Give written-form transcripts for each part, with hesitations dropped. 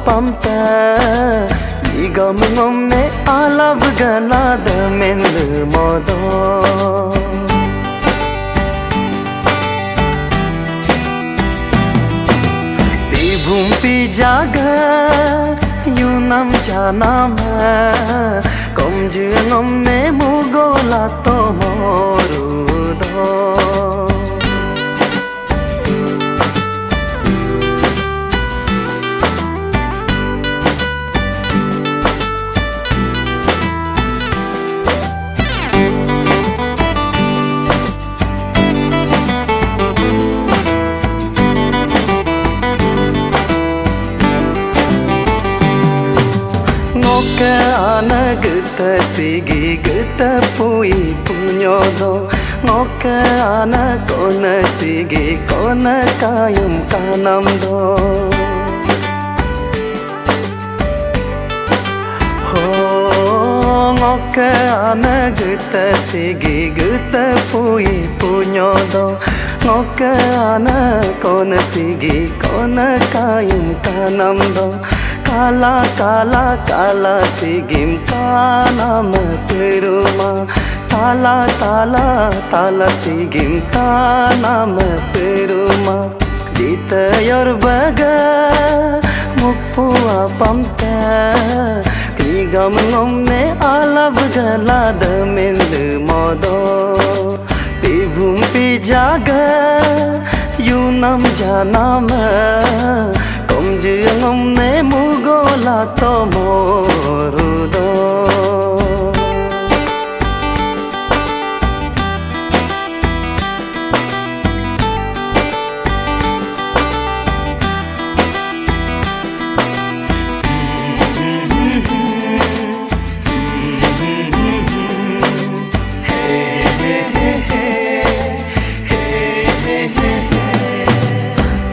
pamta igam ngomne alab galad mendu modo bhum pi jagar yunam janam kom jungom ne mugola to morudo ke anak geta sigi geta pui punyodo ngoke anak kona sigi kona kayum kanam do ho ngoke anak geta sigi geta pui punyodo ngoke anak kona sigi kona kayum kanam do काला काला काला सिगिम कानाम पेरुमा ताला ताला ताला सिगिम कानाम पेरुमा दीत your बगा मुपुआ Pamta किगम ngomne alab galad mendu modo pibhum pi jaga yunam janam kom jungomne mugola to morudo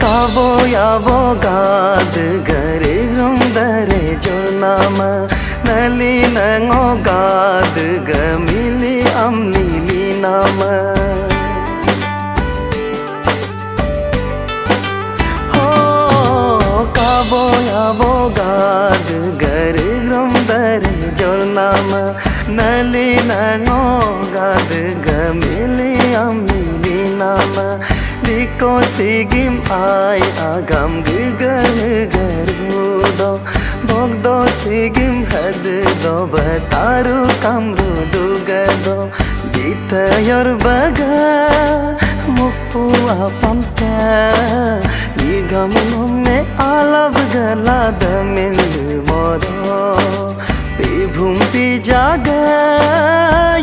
Kabo yabo gad gare grumdare jonama nali nango gad gamili amlili nama ho kabo yabo gad gare grumdare jonama nali nango gad gamili amlili nama Diko sigim ay agam gigan garudo Bogdo sigim had do bataru kamru dugado Dita yor baga mupu apamta Igam ngomne alab galad mendu modo Pibhum pi jaga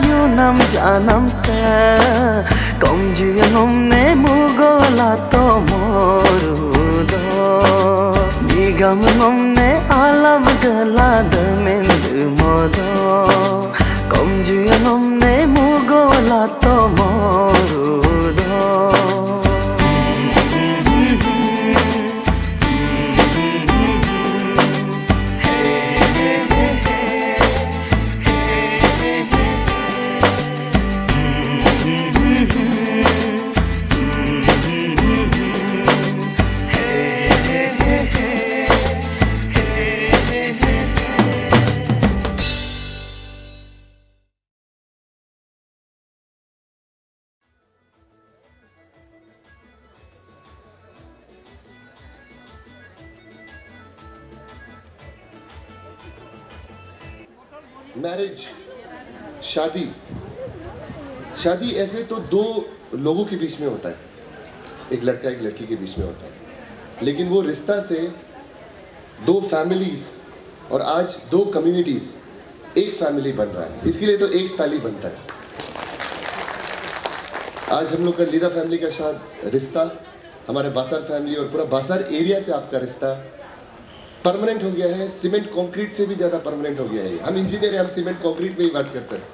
yunam janam ta Kom jungomne mugola to morudo Nigam ngomne alab galad mendu modo Kom jungomne mugola to morudo marriage शादी शादी ऐसे तो दो लोगों के बीच में होता है, एक लड़का एक लड़की के बीच में होता है, लेकिन वो रिश्ता से दो फैमिलीज और आज दो कम्युनिटीज एक फैमिली बन रहा है। इसके लिए तो एक ताली बनता है। आज हम लोग का लीदा फैमिली का साथ रिश्ता, हमारे बासार फैमिली और पूरा बासार एरिया से आपका रिश्ता परमानेंट हो गया है। सीमेंट कंक्रीट से भी ज़्यादा परमानेंट हो गया है। हम इंजीनियर हैं, हम सीमेंट कंक्रीट में ही बात करते हैं।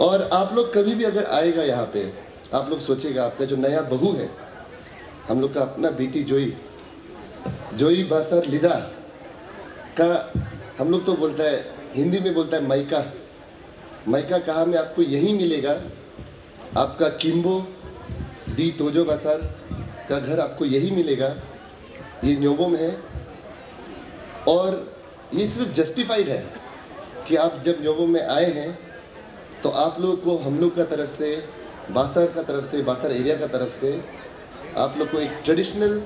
और आप लोग कभी भी अगर आएगा यहाँ पे, आप लोग सोचेगा आपका जो नया बहू है, हम लोग का अपना बेटी जोई बासार लीदा का, हम लोग तो बोलता है हिंदी में बोलता है मायका कहा में आपको यही मिलेगा। आपका किम्बो दी तोजो बासार का घर आपको यही मिलेगा। ये न्योबोम है और ये सिर्फ जस्टिफाइड है कि आप जब न्योबोम में आए हैं तो आप लोग को हम लोग का तरफ से, बासर एरिया का तरफ से आप लोग को एक ट्रेडिशनल,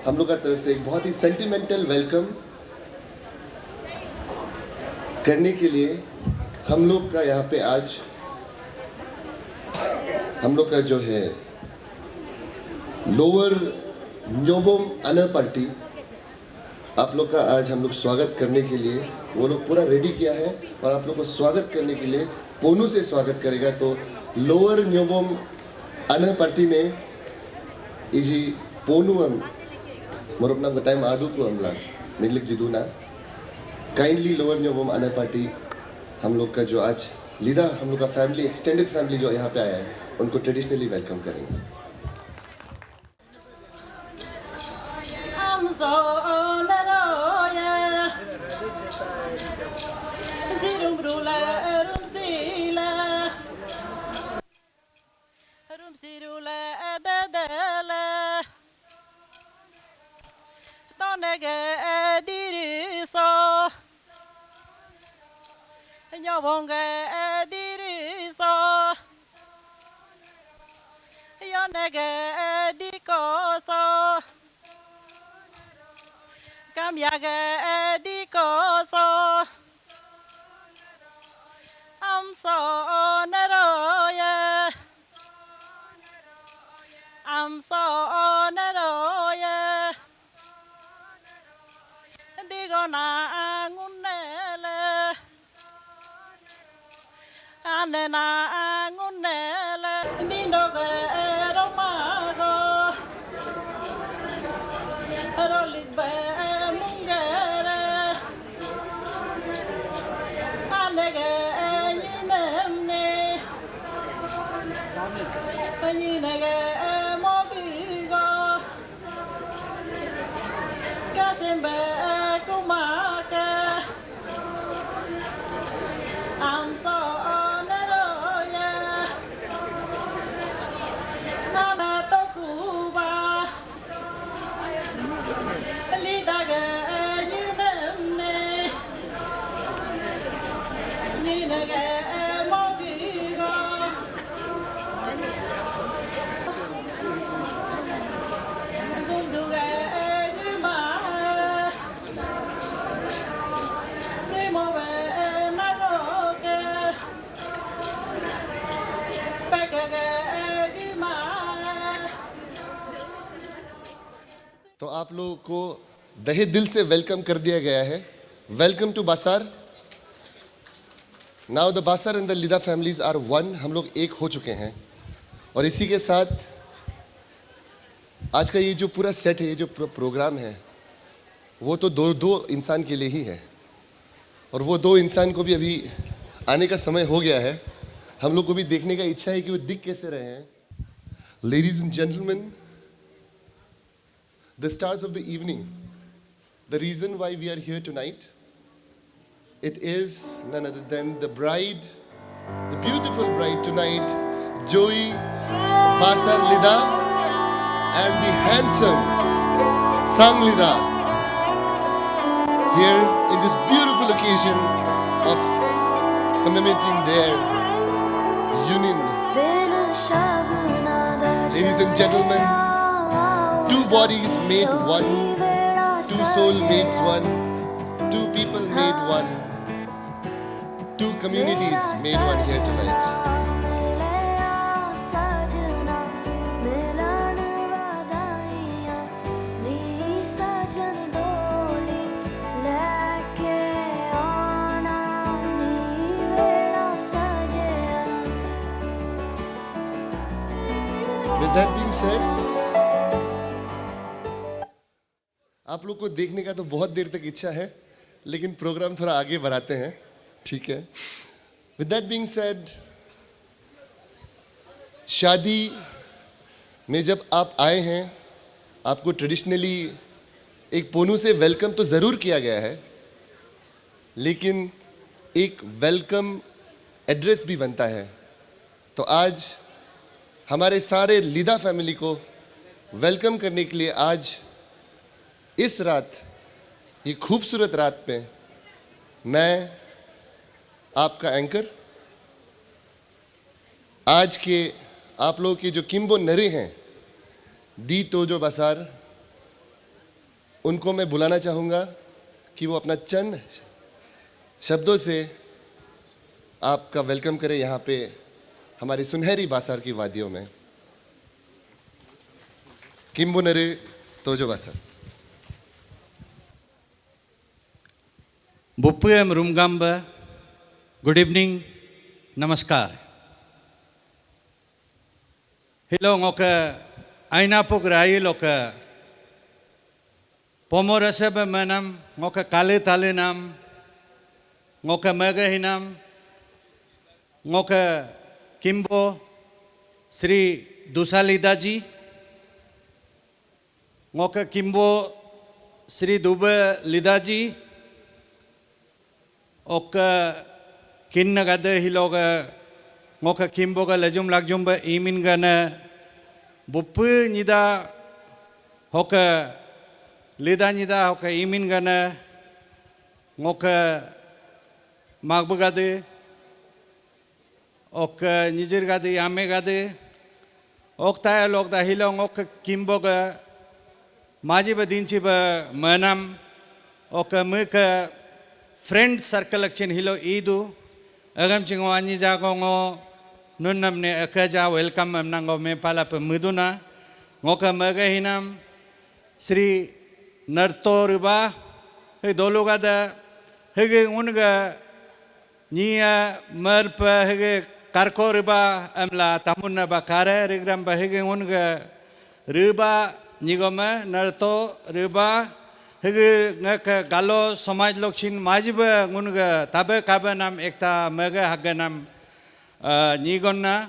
हम लोग का तरफ से एक बहुत ही सेंटिमेंटल वेलकम करने के लिए हम लोग का यहाँ पे आज हम लोग का जो है लोअर न्योबोम अनर पार्टी, आप लोग का आज हम लोग स्वागत करने के लिए वो लोग पूरा रेडी किया है और आप लोग को स्वागत करने के लिए पोनू से स्वागत करेगा। तो लोअर न्योबोम अनर पार्टी ने इजी पोनू हम मोरपना का टाइम आदू को हमला मिलिक जिदूना काइंडली लोअर न्योबोम अनर पार्टी हम लोग का जो आज लीदा हम लोग का फैमिली, एक्सटेंडेड फैमिली जो यहाँ पे आया है उनको ट्रेडिशनली वेलकम करेंगे। तो आप लोगों को दहे दिल से वेलकम कर दिया गया है। Welcome to Basar. Now the Basar and the Lida families are one. हम लोग एक हो चुके हैं और इसी के साथ आज का ये जो पूरा सेट है, ये जो प्रोग्राम है, वो तो दो इंसान के लिए ही है और वो दो इंसान को भी अभी आने का समय हो गया है। हम लोग को भी देखने का इच्छा है कि वो दिख कैसे रहे हैं। Ladies and gentleman, the stars of the evening, the reason why we are here tonight, it is none other than the bride, the beautiful bride tonight, Joey Basar Lida and the handsome Sang Lida, here in this beautiful occasion of commemorating their union. Ladies and gentlemen, two bodies made one, two soul makes one, two people made one, two communities made one here tonight. With that being said, आप लोग को देखने का तो बहुत देर तक इच्छा है, लेकिन प्रोग्राम थोड़ा आगे बढ़ाते हैं, ठीक है। विद दैट बीइंग सेड, शादी में जब आप आए हैं, आपको ट्रेडिशनली एक पोनू से वेलकम तो ज़रूर किया गया है, लेकिन एक वेलकम एड्रेस भी बनता है। तो आज हमारे सारे लीदा फैमिली को वेलकम करने के लिए आज इस रात, ये खूबसूरत रात पे मैं आपका एंकर, आज के आप लोगों के जो किम्बो नरे हैं, दी तोजो बसार, उनको मैं बुलाना चाहूँगा कि वो अपना चंद शब्दों से आपका वेलकम करें यहाँ पे हमारी सुनहरी बासार की वादियों में। किम्बो नरे तोजो बसार। Bupuyam Rumgamba, good evening, namaskar. Hello ngoka ainapok rai loka pomorasaba manam ngoka kale tale nam ngoka mega hinam ngoka Kimbo Sri Dusalidaji ngoka Kimbo Sri Duba Lidaji oka kinna gada hiloga ngoka Kimbo ga lajum lagjumba imin gana bupu nida hoka lida nida hoka imin gana ngoka magbu gade oka nijir gade yame gade okta lokda hilong oka Kimbo ga majiba dinchiba manam oka muka friend circle action hilo idu agam chingwani jago ngo nunnam ne akaja welcome amnango me pala pemuduna ngoka maga hinam Sri Nartoriba he dolugada hege unga nia merpa hege karkoriba amla tamunna bakare rigram hege unga riba nigoma narto riba hege ngaka galo samaj lokshin majiba ngunga tabe kabe nam ekta mega haga nam nigonna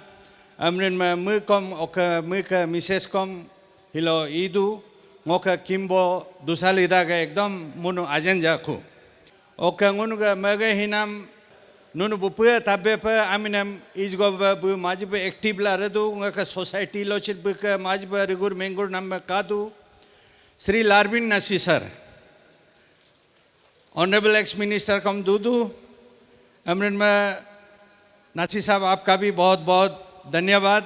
amrin ma mukom oka muka mises kom hilo idu ngoka Kimbo Dusalida ga ekdom munu ajenja ku oka ngunga mega hinam nunu bupuya tabe pa aminam izgo bu majiba active la redu ngaka society lochit buka majiba rigur mengur nam kadu Sri Larvin Nasi sir honourable ex minister cum दूदू अमृत में नासी साहब आपका भी बहुत बहुत धन्यवाद।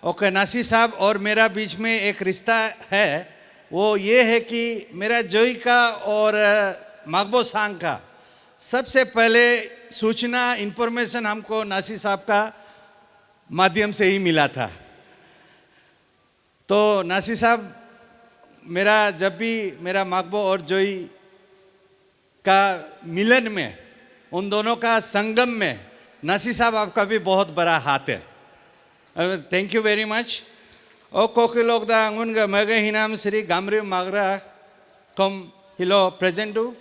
Okay नासी साहब और मेरा बीच में एक रिश्ता है, वो ये है कि मेरा जोई का और मागबो सांग का सबसे पहले सूचना इंफॉर्मेशन हमको नासी साहब का माध्यम से ही मिला था। तो नासी साहब मेरा जब भी मेरा मागबो और जोई का मिलन में उन दोनों का संगम में नासी साहब आपका भी बहुत बड़ा हाथ है। Thank you very much. और कोके लोग दा उनका मगे हिनाम श्री गामरी मागरा कम हिलो प्रेजेंट हूँ।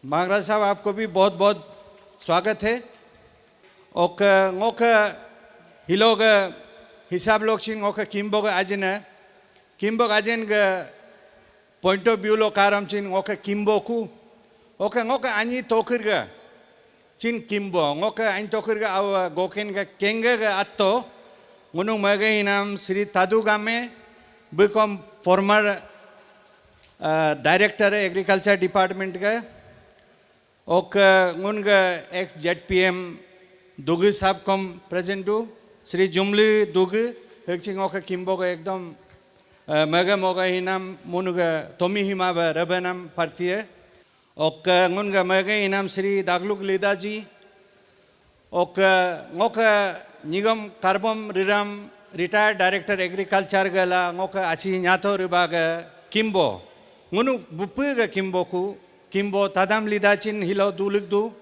मागरा साहब आपको भी बहुत बहुत स्वागत है। Okay ngoka hiloga hisab lokshin ngoka Kimbo ajena Kimbo ajen ga point of view lo karam chin ngoka Kimbo ku oke ngoka ani tokirga chin Kimbo ngoka ani tokirga aw goken ga kenga ga atto ngunung maga hinam Sri Tadu Game become former director agriculture department ga oke ngunga ex ZPM Dugi sahab kom present do Sri Jumli Dugi hekching ngoka Kimbo ga ekdom maga moga hinam munuga tomi hima ba rabanam partiye oka ngunga mega inam Sri Dagluk Lidaji oka ngoka nigam karbom riram retired director agriculture gala ngoka asi nyato ribaga Kimbo ngunu bupu ga Kimbo ku Kimbo tadam lidachin hilo duluk du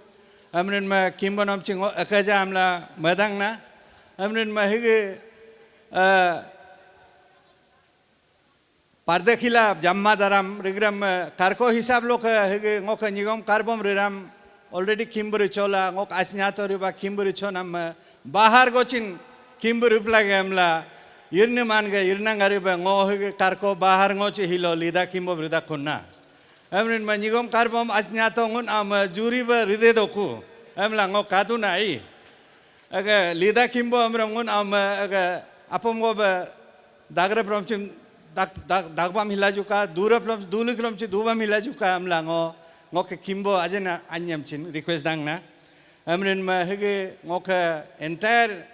amrin ma Kimbo nam ching akaja amla madang na amrin ma hige Parde khila jamma daram rigram karko hisab lok hege ngok nigam karbom riram already Kimburi chola ngok asnyato riba Kimburi chonam bahar gochin Kimburi plagamla irne manga irnang ariba ngo hege karko bahar ngochi hilo lida Kimbo rida kunna amrin ma nigam karbom asnyato ngun am juri ba ride doku amla ngok kadu nai aga lida Kimbo amram ngun am aga apom go ba dagre promchim dakbam hilajuka duliklomchi dubam hilajuka amlango ngoke kimbo ajena anyamchin request dangna amrin ma hege ngoke entire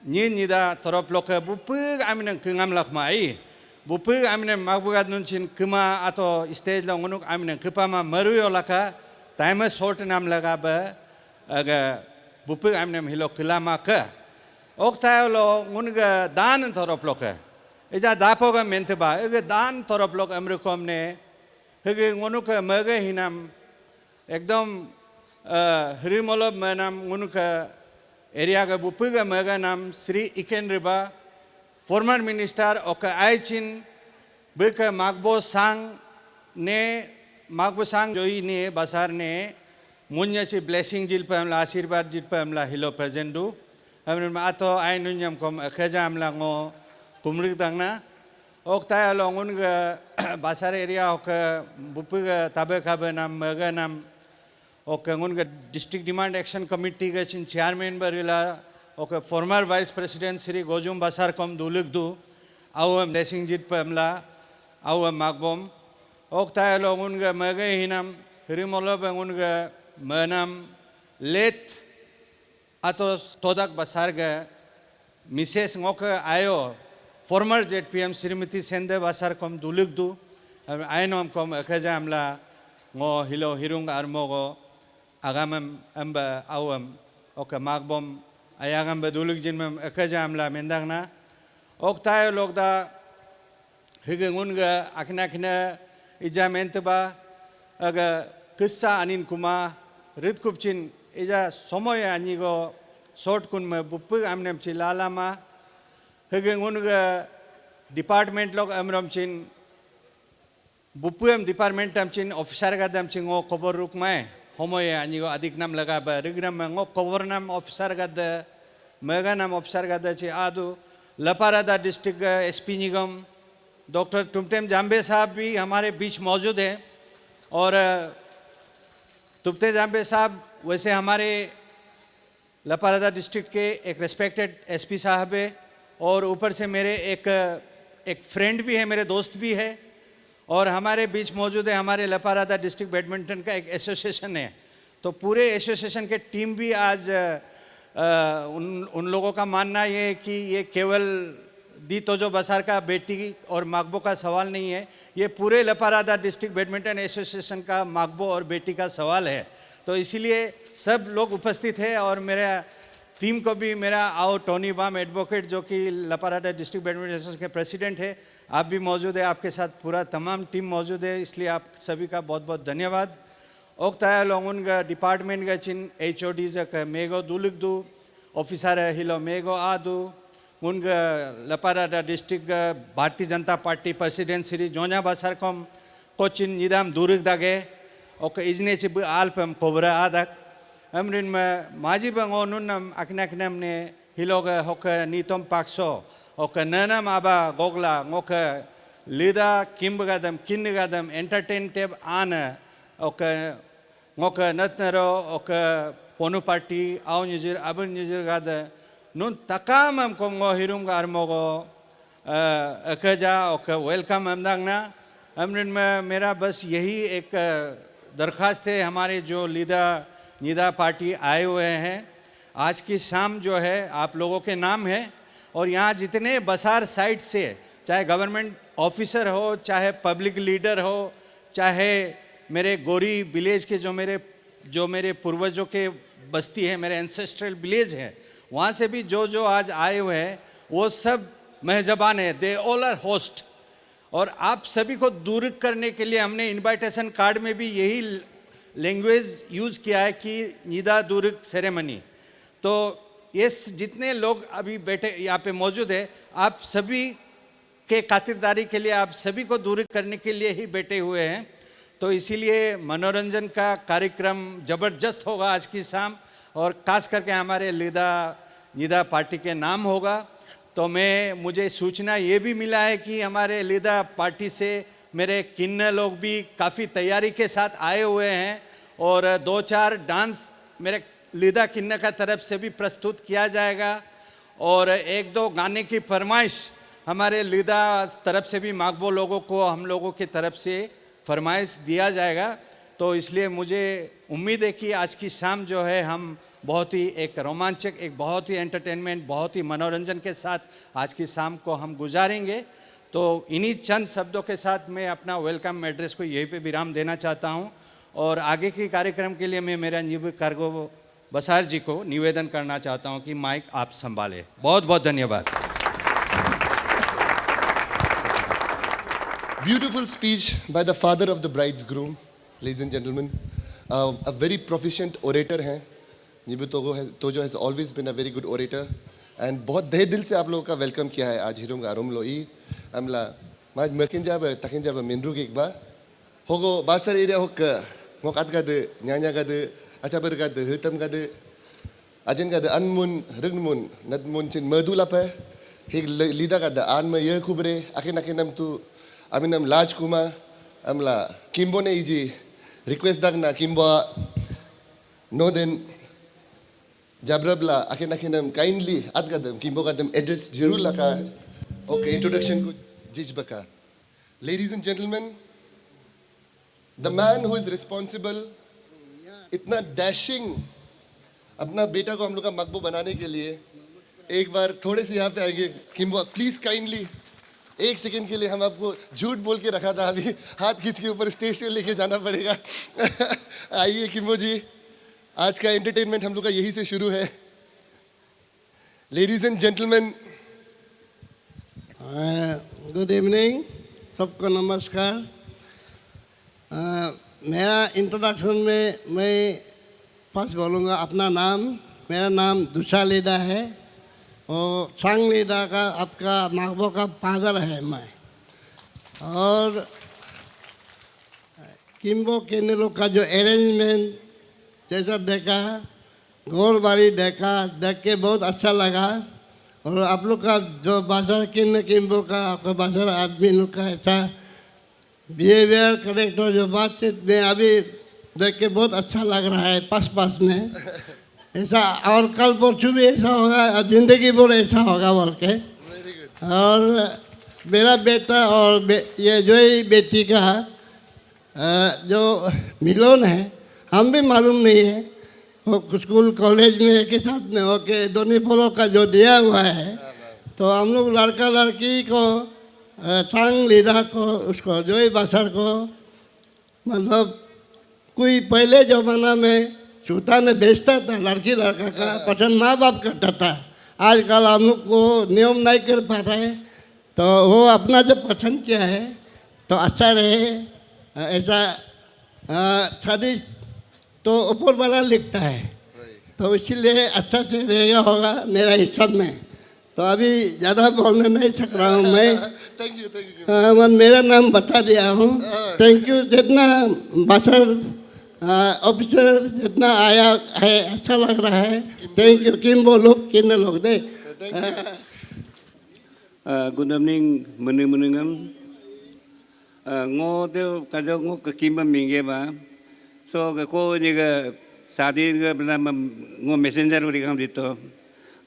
nida torop loke bupug aminan kengam lakmai bupug aminan magbugat nunchin kema atau stage lo ngunuk aminan kepama maruyo laka time short nam laga ba aga bupug aminan hilo kelama ke oktayo lo ngunga dan torop loke eja dapoga menteba ege dan torop lok amrukom ne hege ngunuk mage hinam ekdom hrimolob manam ngunuk area का बुपगा मगा नाम Shri इकेन Riba former minister ओका आइचिन बेका मागबो सांग जोई ने बसार ने मुन्याची blessing जिल पे हमला आशीर्वाद जिल पे हमला हिलो present दु हमने आतो आइन नुन्यम कोम खजा हमला ngो कुमरिक तंगना ओक्ता लोंगुन का बसार area ओका बुपगा तबे खाबे नाम मगा नाम ओके उनका डिस्ट्रिक्ट डिमांड एक्शन कमिटी के chairman Barila okay former vice president Shri Gojum Basar cum दुलुक दु आउ ब्लेसिंग जित पमला आउ मागबोम ओक्ता लोग उनका मगे हिनम हिरिमोलो पे उनका मनम लेट अतोस तोदक बसार के मिसेस ngoke आयो फॉर्मर जेडपीएम श्रीमती सेंदे बसार कम दुलुक दु आयनोम कम अखजा हमला ngो हिलो हिरुंग आरमोगो agamam amba awam oka magbom ayagam baduluk jinmam akajamla mendangna oktayo logda higengunga akna ijamentba aga kissa anin kuma ritkupchin ija somoy anigo short kun me buppu amnem chilalama higengunga department log amramchin buppuam department amchin officer gadamchin o kobor rukmai होमोये आनिगो अधिक नाम लगा बा रिग्रम मंगो cover नाम officer गद mega नाम officer गद चे आदु Lepa Rada district SP निगम doctor टुमटेम Jambe साहब भी हमारे बीच मौजूद हैं और तुमते जाम्बे साहब वैसे हमारे लपारादा डिस्ट्रिक्ट के एक रेस्पेक्टेड एसपी साहब है और ऊपर से मेरे एक फ्रेंड भी है मेरे दोस्त भी है और हमारे बीच मौजूद है हमारे लपारादा डिस्ट्रिक्ट बैडमिंटन का एक एसोसिएशन है तो पूरे एसोसिएशन के टीम भी आज उन लोगों का मानना ये है कि ये केवल दी तोजो बसार का बेटी और मागबो का सवाल नहीं है ये पूरे लपारादा डिस्ट्रिक्ट बैडमिंटन एसोसिएशन का मागबो और बेटी का सवाल है तो इसीलिए सब लोग उपस्थित है और मेरा टीम को भी मेरा आओ टोनी बाम एडवोकेट जो कि लपारादा डिस्ट्रिक्ट बैडमिंटन एसोसिएशन के प्रेसिडेंट है आप भी मौजूद है आपके साथ पूरा तमाम टीम मौजूद है इसलिए आप सभी का बहुत बहुत धन्यवाद ओक्ताया लोगुन का डिपार्टमेंट का चिन HOD का मेगो दुलुक दु ऑफिसर हिलो मेगो आदु उनका लपारादा डिस्ट्रिक्ट का भारतीय जनता पार्टी प्रेसिडेंट श्री जोंजा बसार कम कोचिन निदाम दुरुक दागे ओके इजने चिब आल्पम कोबरा आदक अमरिन में माजी बंगो नुनम अकनकनम ने हिलो का होके नीतम पाक्सो ओके ननम आबा Gogla ngoke lida kingadam entertain tab ana oke ngoke natnero oke ponu party au nizir abun nizir gada nun takamam ko ngo hirum gar mogo akaja oke welcome amdangna amrin में मेरा बस यही एक दरख्वास्त है हमारे जो निदा पार्टी आए हुए हैं आज की शाम जो है आप लोगों के नाम है और यहाँ जितने बसार साइड से चाहे गवर्नमेंट ऑफिसर हो चाहे पब्लिक लीडर हो चाहे मेरे गोरी विलेज के जो मेरे पूर्वजों के बस्ती है मेरे एंसेस्ट्रल विलेज है वहाँ से भी जो आज आए हुए हैं वो सब मेहजबान है दे ऑल आर होस्ट और आप सभी को दूर करने के लिए हमने इनविटेशन कार्ड में भी यही लैंग्वेज यूज़ किया है कि निदा दूरक सेरेमनी तो ये जितने लोग अभी बैठे यहाँ पे मौजूद है आप सभी के खातिरदारी के लिए आप सभी को दूर करने के लिए ही बैठे हुए हैं तो इसीलिए मनोरंजन का कार्यक्रम ज़बरदस्त होगा आज की शाम और खास करके हमारे निदा पार्टी के नाम होगा तो मुझे सूचना ये भी मिला है कि हमारे निदा पार्टी से मेरे किन्न लोग भी काफ़ी तैयारी के साथ आए हुए हैं और 2-4 डांस मेरे लीदा किन्न का तरफ से भी प्रस्तुत किया जाएगा और 1-2 गाने की फरमाइश हमारे लीदा तरफ से भी मागबो लोगों को हम लोगों की तरफ से फरमाइश दिया जाएगा। तो इसलिए मुझे उम्मीद है कि आज की शाम जो है हम बहुत ही एक रोमांचक, एक बहुत ही एंटरटेनमेंट, बहुत ही मनोरंजन के साथ आज की शाम को हम गुजारेंगे। तो इन्हीं चंद शब्दों के साथ मैं अपना वेलकम एड्रेस को यहीं पे विराम देना चाहता हूं और आगे के कार्यक्रम के लिए मैं मेरा नियुक्त कार्गो बसार जी को निवेदन करना चाहता हूं कि माइक आप संभालें। बहुत बहुत धन्यवाद। Beautiful speech by the father of the bride's groom, ladies and gentlemen. A very proficient orator हैं निबू तोजो has always been a very good orator and बहुत दहे दिल से आप लोगों का वेलकम किया है आज हिरोंग आरुम लोई अमला माज मर्किन जाब तकिन जाब मिनरू के एक बार होगो बासर एरिया होक मोकात का दे न्यान्या का दे अच्छा बर का दे हितम का दे अजन का दे अनमुन रंगमुन नदमुन चिन मधुला पे हिग लीदा का दे आन में यह खुबरे आखिर आखिर नम तू Aminam large kuma amla kimbo ne iji request dak na kimbo no then jabrabla akinam kindly adgadam kimbo gadam address jarur laka okay introduction ko jij baka. Ladies and gentlemen, the man who is responsible इतना dashing अपना बेटा को हम लोग का मकबूल बनाने के लिए एक बार थोड़े से यहाँ पे आएंगे किम्बो प्लीज काइंडली एक सेकंड के लिए हम आपको झूठ बोल के रखा था अभी हाथ खींच के ऊपर स्टेज पे लेके जाना पड़ेगा आइए किम्बो जी आज का एंटरटेनमेंट हम लोग का यही से शुरू है ladies and gentleman good evening सबको नमस्कार मेरा इंट्रोडक्शन में मैं फर्स्ट बोलूँगा अपना नाम मेरा नाम दुशा लीडा है और सांग लीडा का आपका महबो का फादर है मैं और किम्बो केने लोग का जो अरेंजमेंट जैसा देखा गोलबारी देखा देख के बहुत अच्छा लगा और आप लोग का जो बाजार किम्बो का आपका बाजार आदमी लोग का ऐसा बिहेवियर करेक्टर जो बातचीत में अभी देख के बहुत अच्छा लग रहा है पास में ऐसा और कल परसों भी ऐसा होगा और ज़िंदगी भर ऐसा होगा बोल के और मेरा बेटा और ये जो ही बेटी का जो मिलन है हम भी मालूम नहीं है वो स्कूल कॉलेज में के साथ में होके दोनों फलों का जो दिया हुआ है तो हम लोग लड़का लड़की को सांग लीडा को उसको जो ही बसर को मतलब कोई पहले ज़माना में जूता में बेचता था लड़की लड़का का पसंद माँ बाप करता था आजकल हम लोग को नियम नहीं कर पा रहे तो वो अपना जब पसंद किया है तो अच्छा रहे ऐसा शादी तो ऊपर वाला लिखता है तो इसीलिए अच्छा से रहेगा होगा मेरा हिसाब में तो अभी ज़्यादा बोलने नहीं सक रहा हूँ मैं मैं मेरा नाम बता दिया हूँ थैंक यू जितना बसर ऑफिसर जितना आया है अच्छा लग रहा है थैंक यू किम्बो लोग किन्ने लोग दे गुड इवनिंग मनंगम ngô tiêu cái đó ngô cái kim bằng mình bả so cái cô như cái शादी cái làm ngô messenger rồi cái gì đó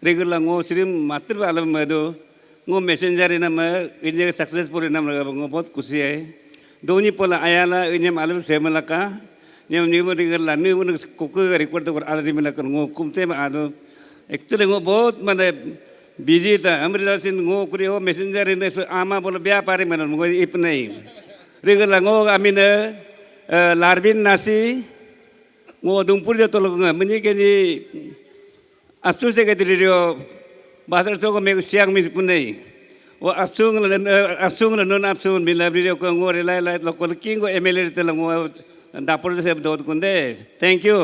regular ngô सिर्फ मात्र वाला में दो ngô messenger ina में इन्हें successful ina में ngô बहुत खुशी है दोनों पोला आया ला इन्हें मालूम से मला का नियम नियम regular न्यू उन कुकर का record तो आदमी मिला कर ngô कुमते में आदो actually ngô बहुत माने बिजी था अमृता सिंह ngô कुरी हो messenger ina आमा बोला ब्याह पारे में ngô इप नहीं regular ngô amina लार्बिन नासी ngô दुमपुर जो तो लोग मनी के जी अफसोस से कहते रहियो बासर सो को मेरे सियाग में पुने वो अफसोस नॉन अफसोस मिला रहियो को ngô रे लाई लोग को किंग को एमएलए ते ngô दापुर से दो कुंदे थैंक यू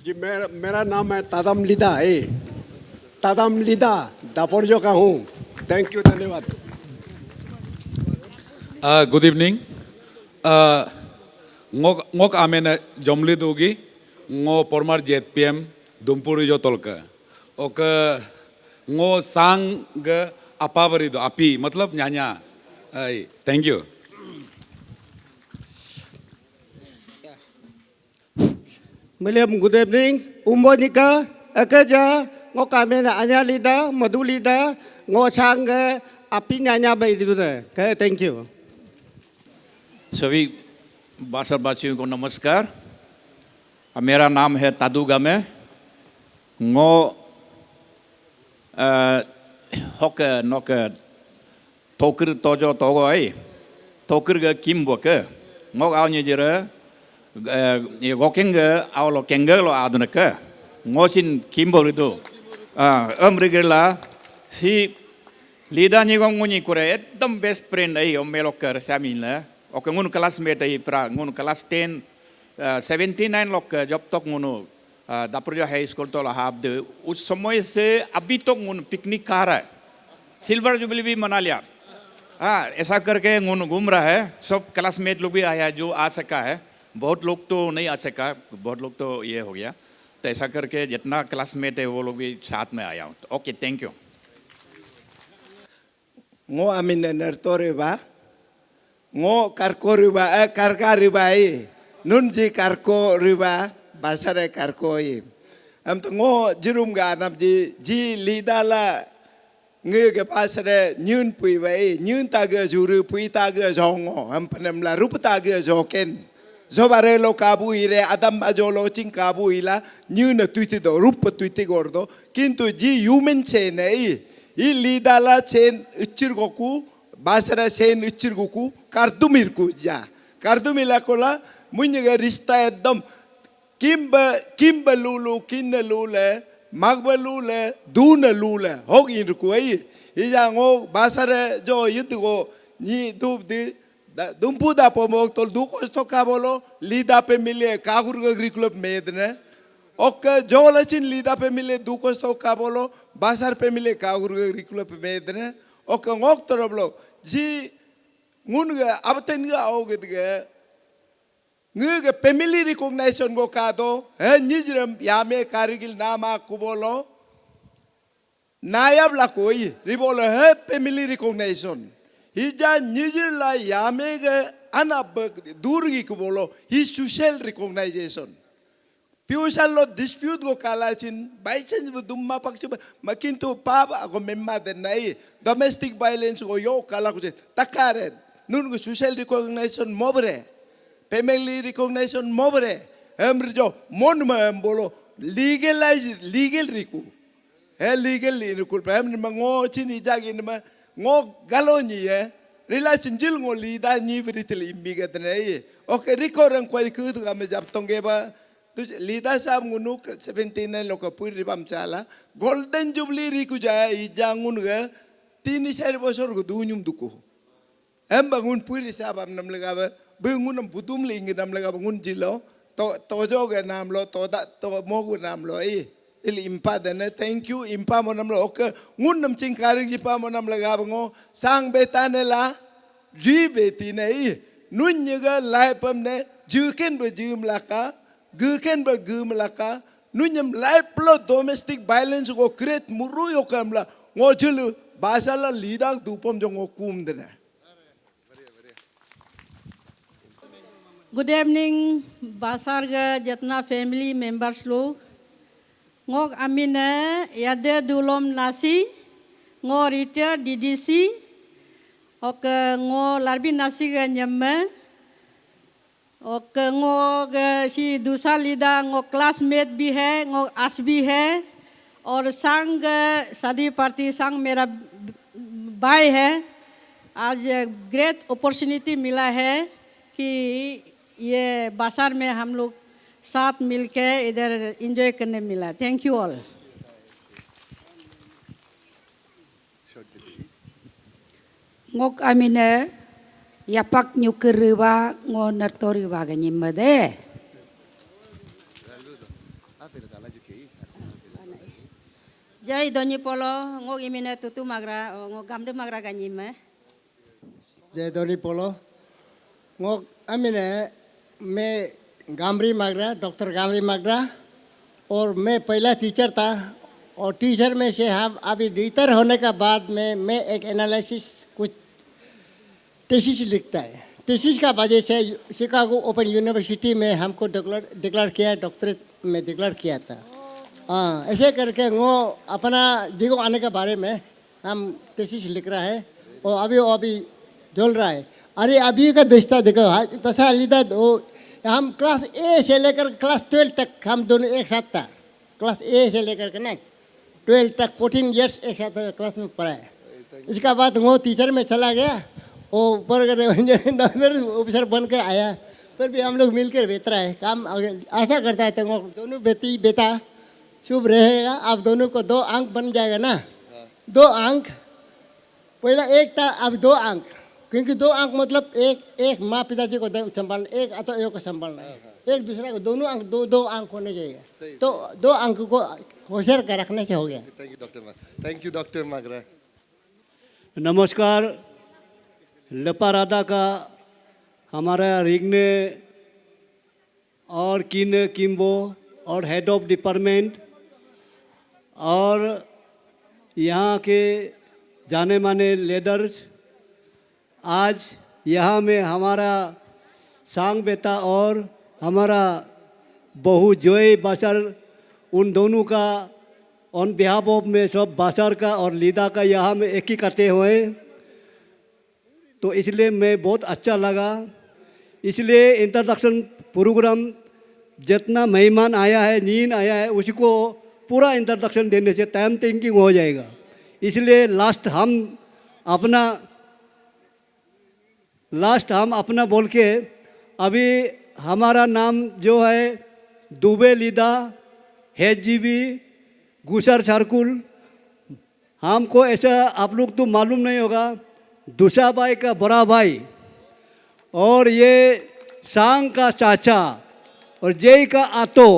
जी मेरा नाम है तादम लीदा है तादम लीदा दापुर जो का हूँ थैंक यू धन्यवाद good evening ngok amena jomli dogi ngo pormar JPM dumpuri jo tolka oka ngo sang ga apabari do api matlab nyanya ai thank you William good evening umbonika akaja ngok amena anyalida madulida ngô sang cái api nhanya bay đi rồi cái thank you सभी भाषाभाषियों को नमस्कार मेरा नाम है तादू गामे ngô hok nok toker tojo togo ai toker ga kimbo ke ngok au ni jere goking ga au lo kenga lo aduna ke ngosin kimbo itu rigela si lida ni gong nguni kore ekdam best friend ai om meloker samila ok ngun classmate ai pra ngun class 10 79 lok job tok ngunu दापुरिया high school तो लाभ दे उस समय से अभी तक तो picnic खा रहा है सिल्वर जुबली भी मना लिया हाँ ऐसा करके घूम रहा है सब क्लासमेट लोग भी आया है जो आ सका है बहुत लोग तो नहीं आ सका बहुत लोग तो ये हो गया तो ऐसा करके जितना क्लासमेट है वो लोग भी साथ में आया हूँ okay thank you ngô amin nerto riba ngô karko riba karka riba nun ji karko riba basare karko am to ngô jirum ga nam ji lida la ngư cái basare nyun pui vậy nyun ta ga juru pui ta ga jongo am panam la rup ta ga joken zo bare lo kabu ire adam ajolo ching kabu ila nyun tuiti do rup tuiti gordo kintu ji human chain I lida la chain uchir goku basara chain uchir goku kardumir ku ja kardumila kola munyega rista एकदम kimba lulu kinna lule magba lule duna lule hogi ruku ai ija ngo basara jo yutugo ni dubdi dumpu da pomok tol du ko sto kabolo lida pe mile kagur agriculture medne ok jola chin lida pe mile du ko sto kabolo basar pe mile kagur agriculture medne ok ngok toroblo ji ngunga abtenga awgedge ngư family recognition go kado nijram yame karigil nama kubolo nayab la koi ribolo family recognition hija nijir la yame ge anab durgi kubolo hi social recognition piusal lo dispute go kalachin by chance dumma pakchi makinto papa go memma den nai domestic violence go yo kala ko takare nun go social recognition mobre family recognition mobre emrijo mon bolo legal riku legal riku pem ngo chini jagi ngo galoni relation jil ngo lida ni britil immiga dene okay recurrent kwal ku ga me jap tonge ba lida sab ngunu 79 loka puri bam chala golden jubilee riku jaya jangun ga 3-4 bosor go dunyum duku em bangun puri sabam nam lega ba bungun budum ling nam lega bangun jilo to joga nam lo to da to mogu nam lo il impa dana thank you impa mo nam lo ok ngun nam ching karing ji pa mo nam lega bango sang betane la ji beti nei nun nyega lai pam ne juken be jum laka guken be gum laka nun nyam lai plo domestic violence go create muru yo kamla ngo julu basala lidak dupom jongo kum dana. Good evening, Basar ga jatna family members लोग ngok amine yade dulom nasi ngo retail DDC ok ngo larbi nasi ga nyamme ok ngo ga si दूसरा लीदा ngo classmate भी है ngo as भी है और संग शादी party संग मेरा भाई है आज ग्रेट अपॉर्चुनिटी मिला है कि ये बाजार में हम लोग साथ मिलके इधर एंजॉय करने मिला thank you all ngok amine yapak nyukeriwa ngo nartoriwa ganyimade jai doni polo ngok imine tutu magra ngok gamde magra ganyime जय दोनी पोलो वो अमीने मैं गामरी मागरा डॉक्टर गामरी मागरा और मैं पहला टीचर था और टीचर में से हम अभी टीचर होने का बाद में मैं एक एनालिसिस कुछ टीसीस लिखता है टीसीस का वजह से शिकागो ओपन यूनिवर्सिटी में हमको डिक्लेयर किया डॉक्टरेट में डिक्लेयर किया था ऐसे करके वो अपना जीगो आने के बारे में हम थीसिस लिख रहा है और अभी झोल रहा है। अरे अभी का रिश्ता देखो, तसा लिदा हम क्लास ए से लेकर क्लास 12 तक हम दोनों एक साथ था। क्लास ए से लेकर के ना 12 तक 14 ईयर्स एक साथ क्लास में पढ़ा है। इसका बाद वो टीचर में चला गया, वो ऊपर ऑफिसर बनकर आया, फिर भी हम लोग मिलकर बेच रहा है काम। आशा करता है तो दोनों बेटा शुभ रहेगा। आप दोनों को 2 अंक बन जाएगा ना, 2 अंक। पहला 1 था, अब 2 अंक, क्योंकि 2 अंक मतलब एक माँ पिताजी को संभालना, एक अथवा एक को संभालना है, एक दूसरा को दोनों अंक 2 अंक होने चाहिए। तो 2 अंक को होशियार कर रखने से हो गया। Thank you doctor Magra. नमस्कार। लपा राधा का हमारा रिग्ने और किम्बो और हेड ऑफ डिपार्टमेंट और यहाँ के जाने माने लीडर्स, आज यहाँ में हमारा सांग बेटा और हमारा बहू जोई बासर, उन दोनों का ऑन बिहाफ ऑफ में सब बासर का और लीदा का यहाँ में एक ही करते हुए, तो इसलिए मैं बहुत अच्छा लगा। इसलिए इंट्रोडक्शन प्रोग्राम जितना मेहमान आया है, नींद आया है, उसको पूरा इंट्रोडक्शन देने से टाइम थिंकिंग हो जाएगा। इसलिए लास्ट हम अपना बोल के, अभी हमारा नाम जो है दुबे लीदा HGB गुसर सर्कुल। हमको ऐसा आप लोग तो मालूम नहीं होगा, दूसरा भाई का बड़ा भाई और ये सांग का चाचा और जय का आतो।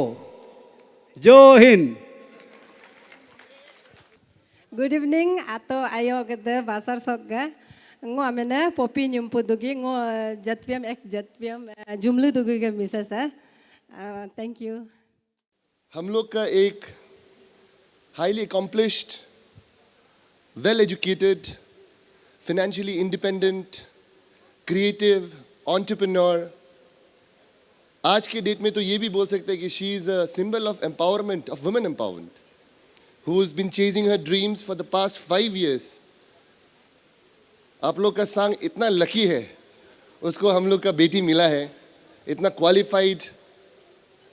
जो Hind. Good evening, ato ayo gede basar sokga. Ngo amena popi nyumpu dugi ngo jatviam ex jatviam jumlu dugi के मिसेस है। Thank you. हम लोग का एक highly accomplished, well educated, financially independent, creative entrepreneur, आज के डेट में तो ये भी बोल सकते हैं कि she is a symbol of empowerment, of women empowerment, who's been chasing her dreams for the past 5 years. आप लोग का सांग इतना लकी है, उसको हम लोग का बेटी मिला है, इतना क्वालिफाइड,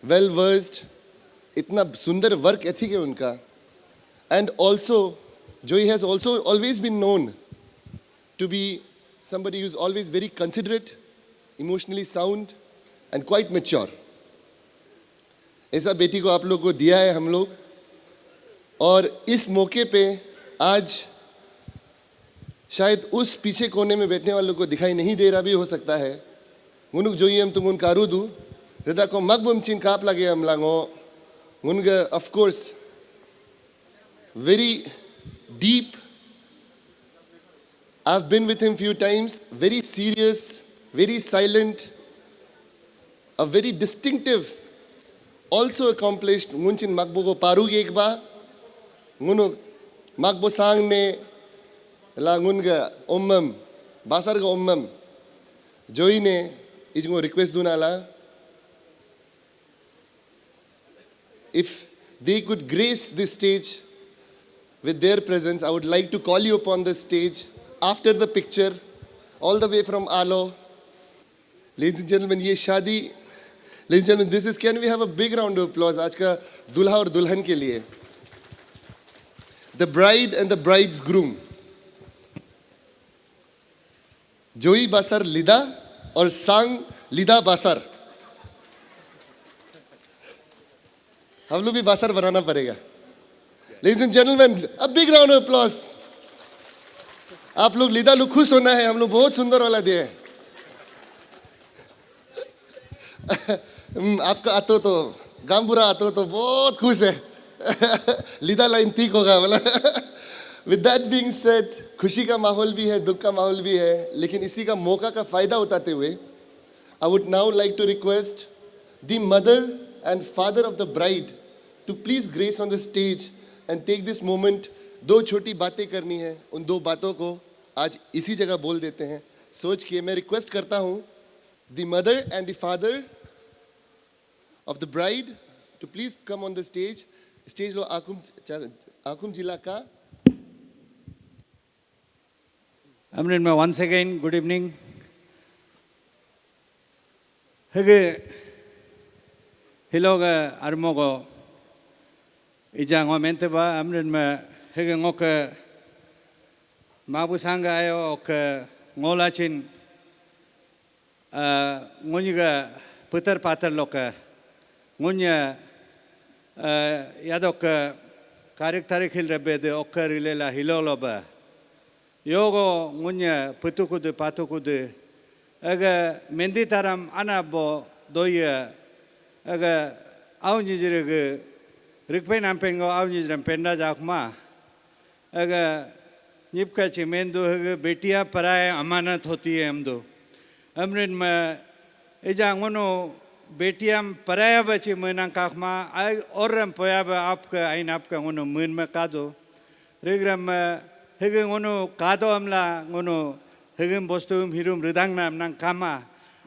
वेल वर्स्ड, इतना सुंदर वर्क एथिक है उनका। And also Joy has also always been known to be somebody who's always very considerate, emotionally sound and quite mature. ऐसा बेटी को आप लोग को दिया है हम लोग, और इस मौके पे आज शायद उस पीछे कोने में बैठने वालों को दिखाई नहीं दे रहा भी हो सकता है। मुनुक जोई हम तुम उनका रुदू रदा को मगबम चिन काप लगे हम लांगो उनका of course very deep. I've been with him few times. Very serious, very silent, a very distinctive, also accomplished. Munchin magbo ko paru ek ba, ngunu magbo sang ne la ngunga ommam, basar ka ommam. Joy ne ijmo request duna la. If they could grace this stage with their presence, I would like to call you upon the stage after the picture, all the way from Alo. Ladies and gentlemen, ये शादी, ladies and gentlemen, this is, can we have a big round of applause आज का दूल्हा और दुल्हन के लिए? The bride and the bride's groom. जोई बासर लिदा और सांग लिदा बासर. हम लोग भी बासर बनाना पड़ेगा. Ladies and gentlemen, a big round of applause. आप लोग लीदा लोग खुश होना है, हम लोग बहुत सुंदर वाला दिए. आपका आतो तो गांबुरा आतो तो बहुत खुश है. लीदा लाइन ठीक होगा वाला. With that being said, खुशी का माहौल भी है, दुख का माहौल भी है, लेकिन इसी का मौका का फायदा उठाते हुए, I would now like to request the mother and father of the bride to please grace on the stage and take this moment. दो छोटी बातें करनी है, उन दो बातों को आज इसी जगह बोल देते हैं. सोच के मैं रिक्वेस्ट करता हूँ the mother and the father of the bride to please come on the stage. Stage लो आकुम जिला का Amrin me once again good evening. Hege hiloga armogo ija ngomente ba amrin me hege ngoke mabusanga ayo ok ngolachin ngoniga putar patar loka ngonya yadok karik tarik hil rebede okkar ilela hiloloba yogo ngunya putukudu patukudu aga mendi taram anabo doya aga aunjirege rikpen ampengo aunjiram penda jakma aga निपका चिमेंदो है बेटियां पराए अमानत होती है हम दो अमृत में इजांग मनो बेटियां पराया बच्चे मना काखमा आई और रम पोया बा आपका आइन आपका मनो मन में कादो रेग्राम में हेगे मनो कादो हमला मनो हेगे बस्तुम हिरुम रिदांग नाम नंग कामा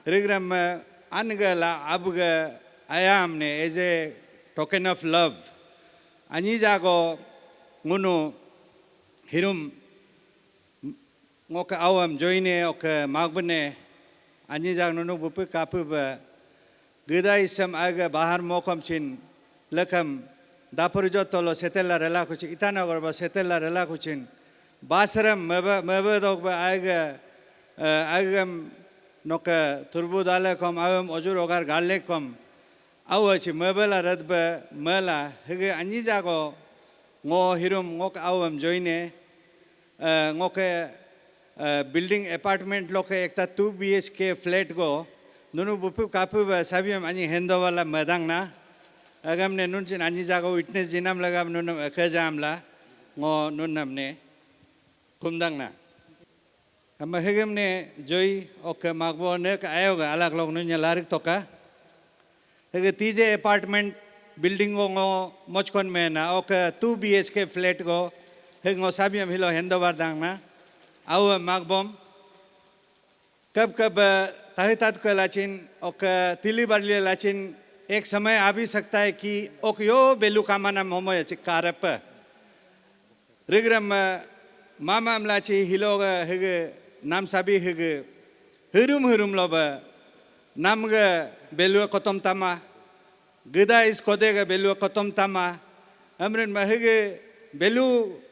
रेग्राम में अनगला अब ग आया हमने as a token of love अनी जागो मनो हिरुम ngoka awam joine ok magbne ani jang no bupe kapu ba geda isam aga bahar mokam chin lakam dapur jo tolo setella rela kuch itana gorba setella rela kuchin basaram maba dog ba aga agam noka turbu dale kom awam ojur ogar galle kom awachi mabala radba mala hege ani jago ngo hirum ngok awam joine ngoke building apartment लोग एक ता 2 BHK flat को दोनों बुपु कापु सभी हम अन्य हेंदो वाला मदांग ना अगर हमने नुन चिन अन्य जागो विटनेस जिनाम लगा नुन खजाम ला ngो नुन हमने कुमदांग ना हम हेगम ने जोई ओके मागबो ने का आयोगा अलग लोग नुन लारिक तो का हेगे तीजे अपार्टमेंट बिल्डिंग को ngो मोचकोन में ना ओके 2 BHK फ्लैट को हेगो सभी हम हिलो हेंदो वारदांग ना आओ मागबोम कब तहितात का लाचिन और तिली बारली लाचिन एक समय आ भी सकता है कि ओक यो बेलू कामाना मोमो चिकार पर रिग्रम मामा अमलाची हिलोग हेगे नाम साबी हेगे हिरुम लोब नाम गे बेलू कोतम तामा गदा इस कोदेगा बेलू कोतम तामा अमृत में हेगे बेलू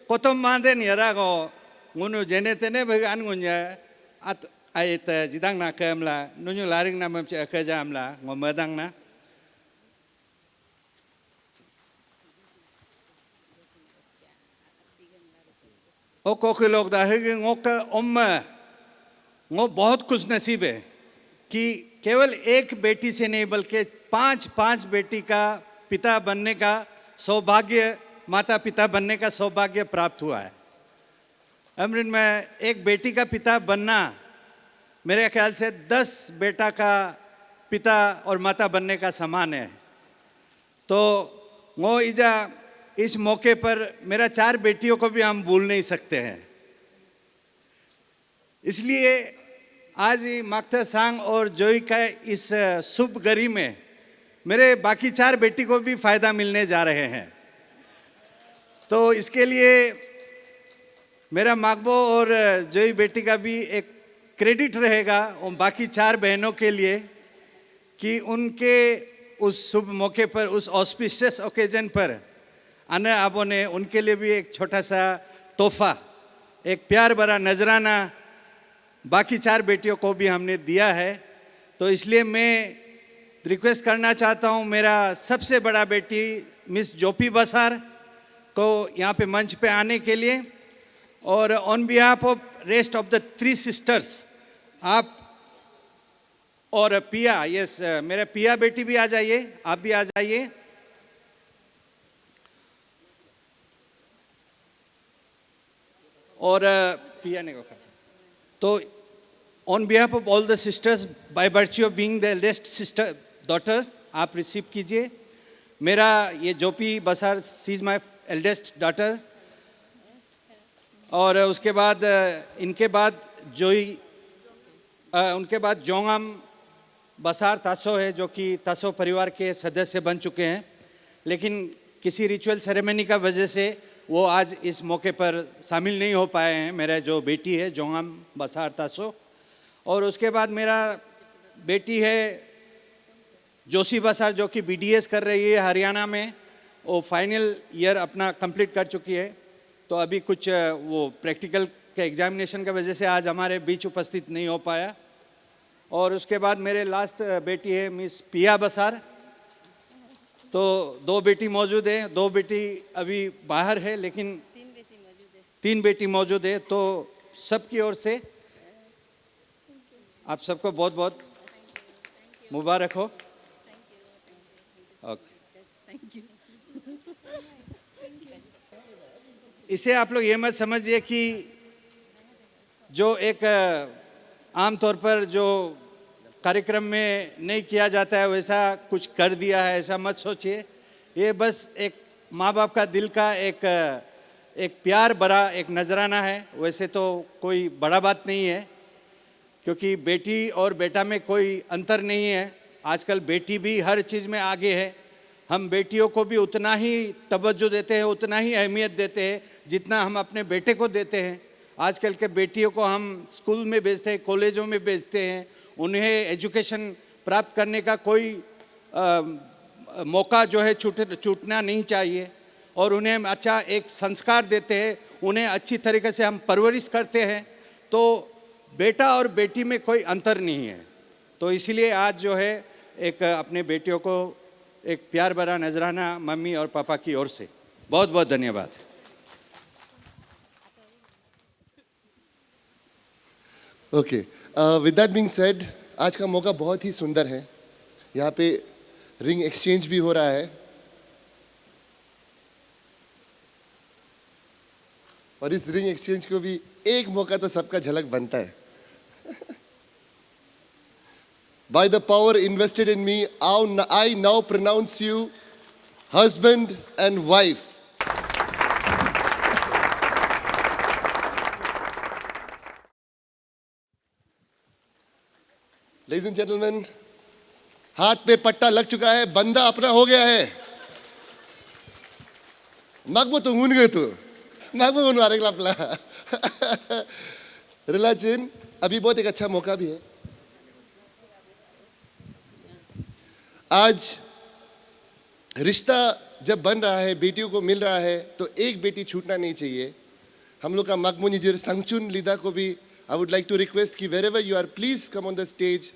कोतम मांदे नियरा को ngono jene tene bagan ngonya at ayat jidang na kamla nunyu laring na memce akajamla ngomadang na ओ कोके लोग दा है कि ngो का उम्मा ngो बहुत खुश नसीब है कि केवल एक बेटी से नहीं बल्कि 5 बेटी का पिता बनने का सौभाग्य माता पिता बनने का सौभाग्य प्राप्त हुआ है अमृत में एक बेटी का पिता बनना मेरे ख्याल से 10 बेटा का पिता और माता बनने का समान है तो वो इजा इस मौके पर मेरा 4 बेटियों को भी हम भूल नहीं सकते हैं इसलिए आज माक्ता सांग और जोई का इस शुभ घड़ी में मेरे बाकी 4 बेटी को भी फायदा मिलने जा रहे हैं तो इसके लिए मेरा मागबो और जोई बेटी का भी एक क्रेडिट रहेगा और बाकी 4 बहनों के लिए कि उनके उस शुभ मौके पर उस ऑस्पिशियस ओकेजन पर आने आपो ने उनके लिए भी एक छोटा सा तोहफा एक प्यार भरा नजराना बाकी 4 बेटियों को भी हमने दिया है तो इसलिए मैं रिक्वेस्ट करना चाहता हूँ मेरा सबसे बड़ा बेटी मिस जोपी बसार को यहाँ पे मंच पे आने के लिए और on behalf of rest of the 3 sisters आप और पिया यस मेरा पिया बेटी भी आ जाइए आप भी आ जाइए और पिया ने कहा तो on behalf of all the sisters by virtue of being the eldest sister daughter आप रिसीव कीजिए मेरा ये जोपी बसार सी इज माय एल्डेस्ट डॉटर और उसके बाद इनके बाद जोई उनके बाद जोंगम बसार तासो है जो कि तासो परिवार के सदस्य बन चुके हैं लेकिन किसी रिचुअल सेरेमनी का वजह से वो आज इस मौके पर शामिल नहीं हो पाए हैं। मेरा जो बेटी है जोंगम बसार तासो, और उसके बाद मेरा बेटी है जोशी बसार जो कि BDS कर रही है हरियाणा में। वो फाइनल ईयर अपना कंप्लीट कर चुकी है, तो अभी कुछ वो प्रैक्टिकल के एग्जामिनेशन की वजह से आज हमारे बीच उपस्थित नहीं हो पाया। और उसके बाद मेरे लास्ट बेटी है मिस पिया बसार। तो 2 बेटी मौजूद है, 2 बेटी अभी बाहर है, लेकिन 3 बेटी मौजूद है। तो सबकी ओर से आप सबको बहुत बहुत मुबारक हो। ओके, इसे आप लोग ये मत समझिए कि जो एक आम तौर पर जो कार्यक्रम में नहीं किया जाता है वैसा कुछ कर दिया है, ऐसा मत सोचिए। ये बस एक माँ बाप का दिल का एक प्यार भरा एक नजराना है। वैसे तो कोई बड़ा बात नहीं है, क्योंकि बेटी और बेटा में कोई अंतर नहीं है। आजकल बेटी भी हर चीज़ में आगे है। हम बेटियों को भी उतना ही तवज्जो देते हैं, उतना ही अहमियत देते हैं जितना हम अपने बेटे को देते हैं। आजकल के बेटियों को हम स्कूल में भेजते हैं, कॉलेजों में भेजते हैं। उन्हें एजुकेशन प्राप्त करने का कोई मौका जो है छूटना नहीं चाहिए, और उन्हें हम अच्छा एक संस्कार देते हैं, उन्हें अच्छी तरीके से हम परवरिश करते हैं। तो बेटा और बेटी में कोई अंतर नहीं है। तो इसीलिए आज जो है एक अपने बेटियों को एक प्यार भरा नजराना मम्मी और पापा की ओर से बहुत बहुत धन्यवाद। Okay, with that being said, आज का मौका बहुत ही सुंदर है। यहाँ पे रिंग एक्सचेंज भी हो रहा है, और इस रिंग एक्सचेंज को भी एक मौका तो सबका झलक बनता है। By the power invested in me, I now pronounce you husband and wife. Ladies and gentlemen, हाथ पे पट्टा लग चुका है, बंदा अपना हो गया है। magbo तो उन गए तो magbo उन वारे गला रिलाचिन अभी बहुत एक अच्छा मौका भी है। आज रिश्ता जब बन रहा है, बेटियों को मिल रहा है, तो एक बेटी छूटना नहीं चाहिए। हम लोग का magbo निजिर संगचुन लिदा को भी I would like to request कि wherever you are, please come on the stage.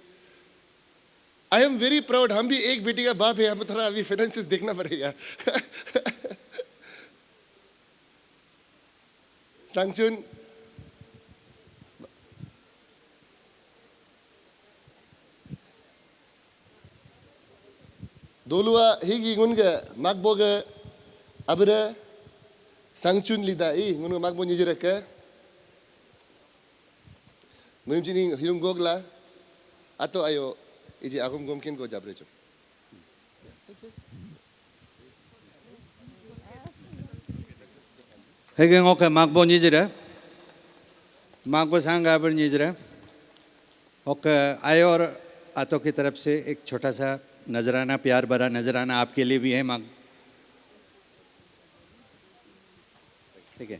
I am very proud, हम भी एक बेटी का बाप है, हमें थोड़ा अभी फाइनेंसेस देखना पड़ेगा। संगचुन Dolua higi ngunga magboga abra sangchun lida ngunga magbo nijiraka mumjini hirum gogla ato ayo iji agum gomkin ko jabrecho Hege ngoke magbo nijira magbo सांग आबर निजरा ओके आयो और आतो की तरफ से एक छोटा सा नजराना, प्यार भरा नजराना आपके लिए भी है मांग। ठीक है,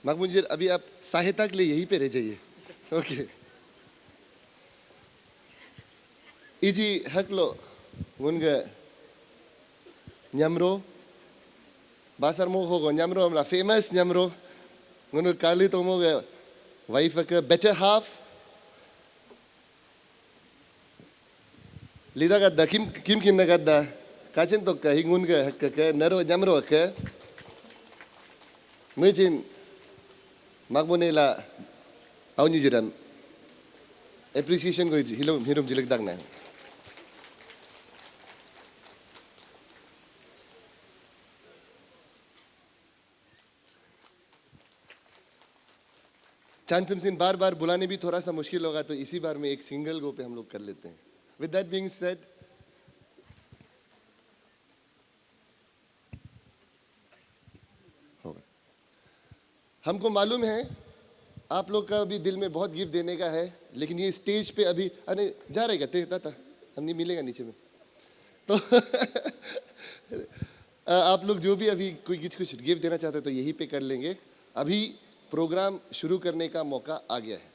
magbo nijir अभी आप सहायता के लिए यहीं पे रह जाइए। ओके इजी हकलो ngunga nyamro basar mo hogo nyamro amla famous nyamro ngunga kali to mo ga wife ka better half lida ga dakim kim kin ga da kachin to ka hingun ga ka naro nyamro ka mejin magbo nela awni jiram appreciation ko hilom hirom jilik dag na Chansam Singh बार बार बुलाने भी थोड़ा सा मुश्किल होगा, तो इसी बार में एक सिंगल गो पे हम लोग कर लेते हैं। विद दैट बीइंग सेड, होगा। हमको मालूम है आप लोग का भी दिल में बहुत गिफ्ट देने का है, लेकिन ये स्टेज पे अभी अरे जा रहेगा ते ताता हम नहीं मिलेगा नीचे में तो आप लोग जो भी अभी कोई कुछ गिफ्ट देना चाहते हैं तो यहीं पे कर लेंगे। अभी प्रोग्राम शुरू करने का मौका आ गया है।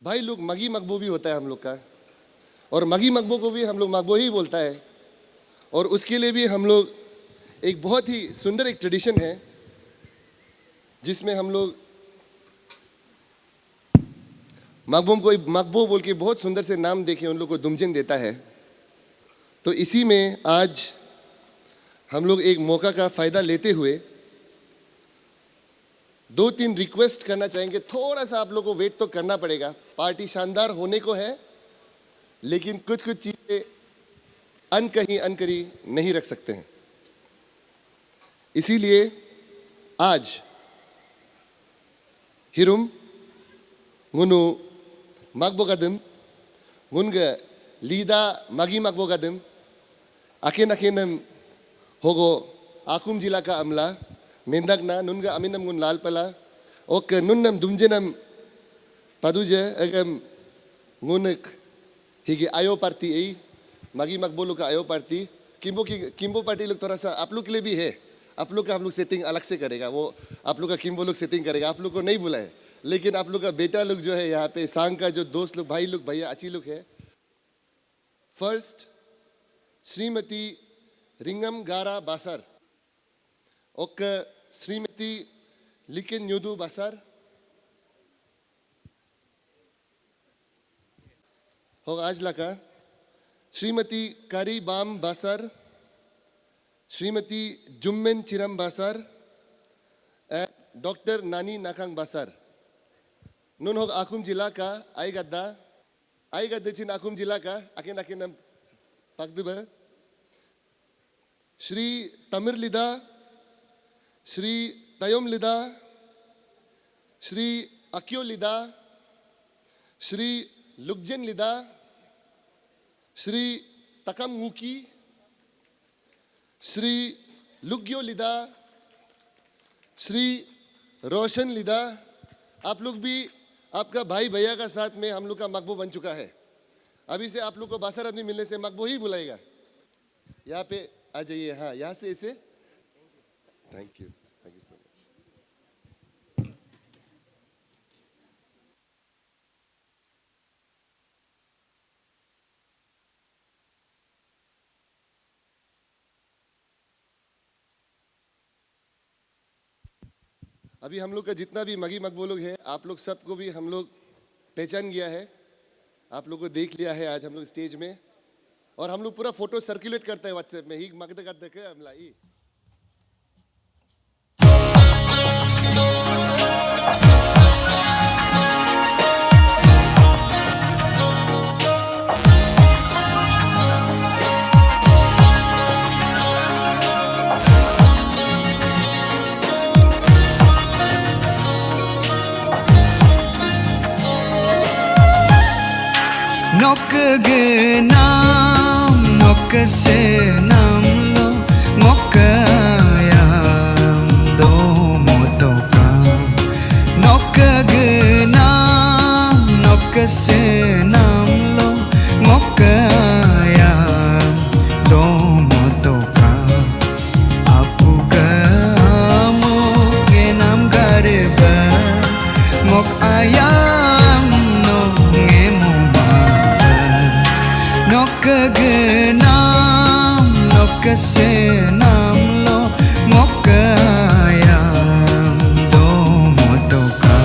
भाई लोग मगी मकबू भी होता है हम लोग का, और मगी मकबू को भी हम लोग मकबू ही बोलता है, और उसके लिए भी हम लोग एक बहुत ही सुंदर एक ट्रेडिशन है जिसमें हम लोग मकबूम को मकबू बोल के बहुत सुंदर से नाम देके उन लोग को दुमजिन देता है। तो इसी में आज हम लोग एक मौका का फ़ायदा लेते हुए 2-3 रिक्वेस्ट करना चाहेंगे। थोड़ा सा आप लोग को वेट तो करना पड़ेगा, पार्टी शानदार होने को है, लेकिन कुछ कुछ चीज़ें अनकही अनकरी नहीं रख सकते हैं। इसीलिए आज हिरुम ngunu magbogadim ngunga lida magi magbogadim akin hogo akum जिला का अमला मेंदगना नुनगा अमिनम गुन लालपला ओक नुन्नम दुमजेनम पदुजे अगम ngunik हिगे आयो पार्टी ए मगी मकबोलू का आयो पार्टी किम्बो पार्टी लोग थोड़ा सा आप लोग के लिए भी है। आप लोग का हम लोग सेटिंग अलग से करेगा, वो आप लोग का किम्बो लोग सेटिंग करेगा, आप लोग को नहीं बुलाए, लेकिन आप लोग का बेटा लोग जो है यहाँ पे सांग का जो दोस्त लोग भाई लोग भैया अच्छी लोग है। फर्स्ट श्रीमती रिंगम गारा बासर ओक श्रीमती लिकिन युदू बासर हो आज लका श्रीमती कारी बाम बासर श्रीमती जुम्मेन चिरम बासर डॉक्टर नानी नाकांग बासर nun hok akum जिला का आई गद्दा चिन akum जिला का akin nam pagduba श्री तमिर लिदा श्री तयम लिदा श्री अक्यो लिदा श्री लुकजेन लिदा श्री तकम मुकी श्री लुग्यो लिदा श्री रोशन लिदा। आप लोग भी आपका भाई भैया का साथ में हम लोग का मकबू बन चुका है। अभी से आप लोग को बासर आदमी मिलने से मकबू ही बुलाएगा। यहाँ पे आ जाइए, हाँ यहाँ से इसे थैंक यू सो मच। अभी हम लोग का जितना भी मगी मकबू लोग है, आप लोग सबको भी हम लोग पहचान गया है, आप लोग को देख लिया है आज हम लोग स्टेज में, और हम लोग पूरा फोटो सर्कुलेट करते हैं व्हाट्सएप में ही मगद गद के हमलाई। Nok genam nok senam lo mokayam do motoka nok genam nok senam lo mokayam do motoka apu kamu genam garba mok ayam no ngemu nok genam nok senam lo mokayam do motoka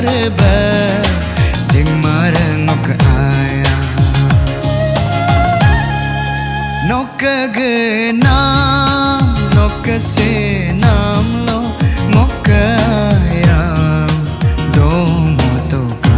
gare ba jing mare nok aya nok ge nam nok se nam lo ngok aya do mo to ka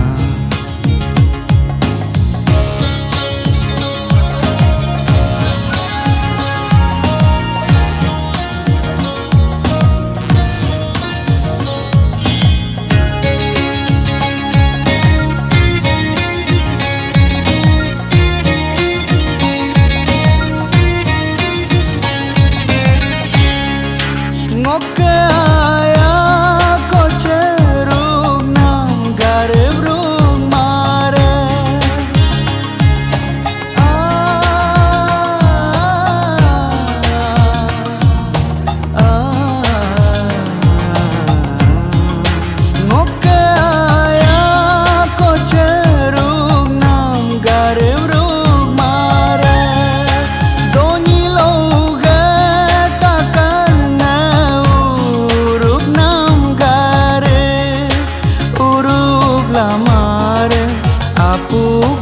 ngok aya ko cherung nam gare brung mare ngok aya ko cherung nam gare brung mare doni loge takarna urup nam gare urup lamare apuk